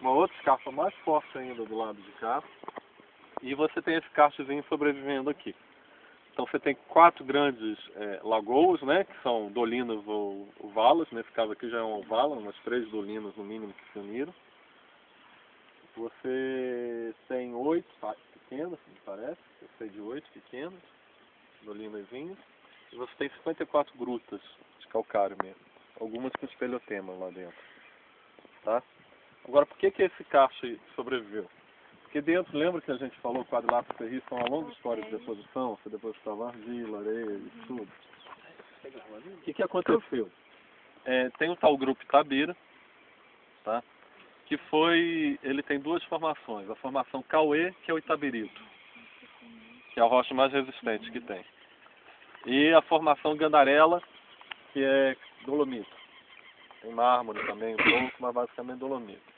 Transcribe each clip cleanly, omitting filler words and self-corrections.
uma outra escarpa mais forte ainda do lado de cá. E você tem esse karstzinho sobrevivendo aqui. Então você tem 4 grandes lagoas, né, que são dolinas ou valas. Nesse caso aqui já é uma vala, umas 3 dolinas no mínimo que se uniram. Você tem 8 pequenas, me parece. Eu sei de 8 pequenas, dolinazinhas. E você tem 54 grutas de calcário mesmo. Algumas com espelhotema lá dentro. Tá? Agora, por que esse karst sobreviveu? Porque dentro, lembra que a gente falou que o quadrilátero ferrífero são uma longa história de deposição? Você depositava argila, areia e tudo. O que aconteceu? Tem o tal grupo Itabira, tá? Que ele tem 2 formações. A formação Cauê, que é o Itabirito, que é a rocha mais resistente que tem. E a formação Gandarela, que é dolomito. Tem mármore também, um pouco, mas basicamente dolomito.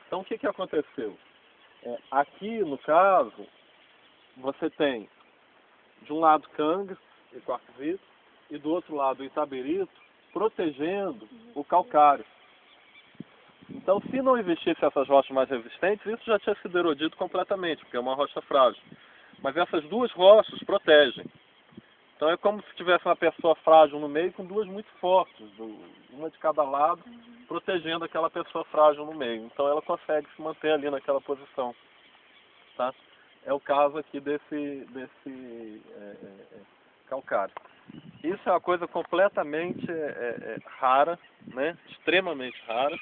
Então o que aconteceu? Aqui, no caso, você tem de um lado Canga e quartzito e do outro lado o Itabirito protegendo o calcário. Então, se não existisse essas rochas mais resistentes, isso já tinha sido erodido completamente, porque é uma rocha frágil. Mas essas 2 rochas protegem. Então é como se tivesse uma pessoa frágil no meio com 2 muito fortes, uma de cada lado, protegendo aquela pessoa frágil no meio. Então ela consegue se manter ali naquela posição. Tá? É o caso aqui desse calcário. Isso é uma coisa completamente rara, né? Extremamente rara,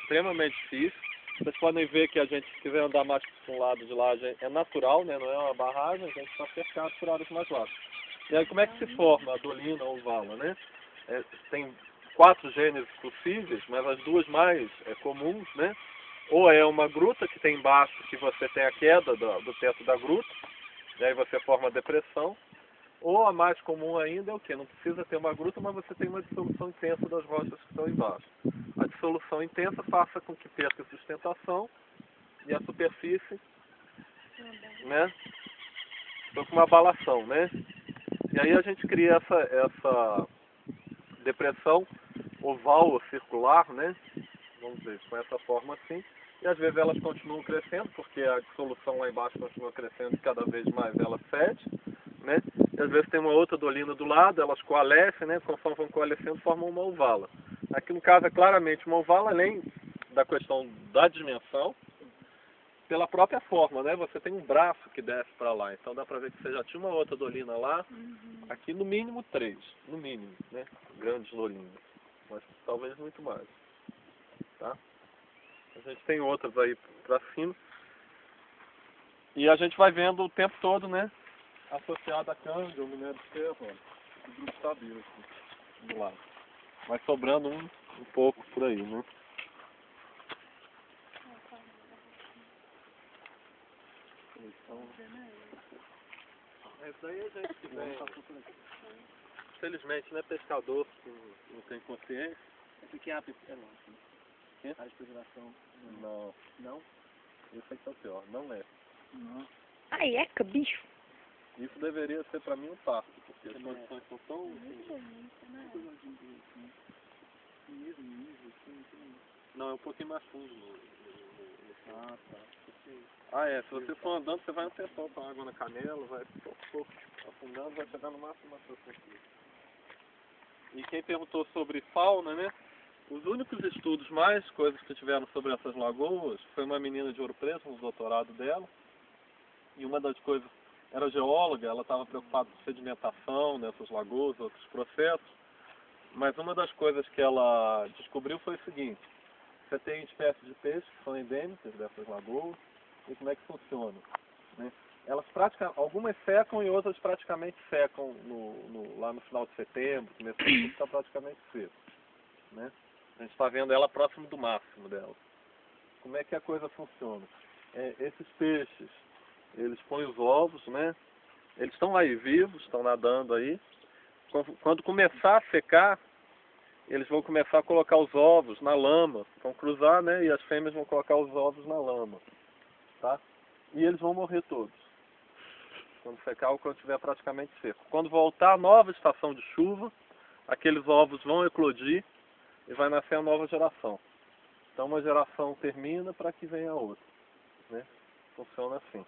extremamente difícil. Vocês podem ver que a gente, se quiser andar mais para um lado de lá, é natural, né? Não é uma barragem, a gente está cercado por áreas mais largas. E aí como é que se forma a dolina ou vala, né? Tem 4 gêneros possíveis, mas as 2 mais comuns, né? Ou é uma gruta que tem embaixo, que você tem a queda do teto da gruta, e aí você forma a depressão. Ou a mais comum ainda é o quê? Não precisa ter uma gruta, mas você tem uma dissolução intensa das rochas que estão embaixo. A dissolução intensa faça com que perca a sustentação e a superfície, né? Então, com uma abalação, né? E aí a gente cria essa depressão oval ou circular, né? Vamos dizer, com essa forma assim. E às vezes elas continuam crescendo, porque a dissolução lá embaixo continua crescendo e cada vez mais ela cede, né? E às vezes tem uma outra dolina do lado, elas coalescem, né? Conforme vão coalescendo, formam uma ovala. Aqui no caso é claramente uma ovala, além da questão da dimensão, pela própria forma, né? Você tem um braço que desce para lá, então dá para ver que você já tinha uma outra dolina lá. Aqui no mínimo 3, no mínimo, né? Grandes dolinas, mas talvez muito mais, tá? A gente tem outras aí para cima. E a gente vai vendo o tempo todo, né? Associado a canga, o minério de ferro, ó, o grupo Itabira aqui do lado. Vai sobrando um pouco por aí, né? Então, isso daí a gente que vem, infelizmente, não é pescador que não tem consciência. É porque a respiração. Não. Não? Isso é que é o pior, não é. Não. Ai, eca, bicho. Isso deveria ser para mim um parto, porque as condições são tão... Não, é um pouquinho mais fundo. Ah, tá. Se você for andando, você vai um tempão com água na canela, vai pouco afundando, vai chegar no máximo uma aqui. E quem perguntou sobre fauna, né? Os únicos estudos mais coisas que tiveram sobre essas lagoas foi uma menina de Ouro Preto, no doutorado dela. E uma das coisas, era geóloga, ela estava preocupada com sedimentação nessas lagoas, outros processos. Mas uma das coisas que ela descobriu foi o seguinte: você tem espécies de peixes que são endêmicas dessas lagoas, e como é que funciona, né? Elas algumas secam e outras praticamente secam lá no final de setembro, começo de outubro, está praticamente seco, né? A gente está vendo ela próximo do máximo dela. Como é que a coisa funciona? Esses peixes, eles põem os ovos, né? Eles estão aí vivos, estão nadando aí. Quando começar a secar, eles vão começar a colocar os ovos na lama, vão cruzar, né? E as fêmeas vão colocar os ovos na lama, tá? E eles vão morrer todos, quando secar ou quando estiver praticamente seco. Quando voltar a nova estação de chuva, aqueles ovos vão eclodir e vai nascer a nova geração, Então uma geração termina para que venha a outra, né? Funciona assim.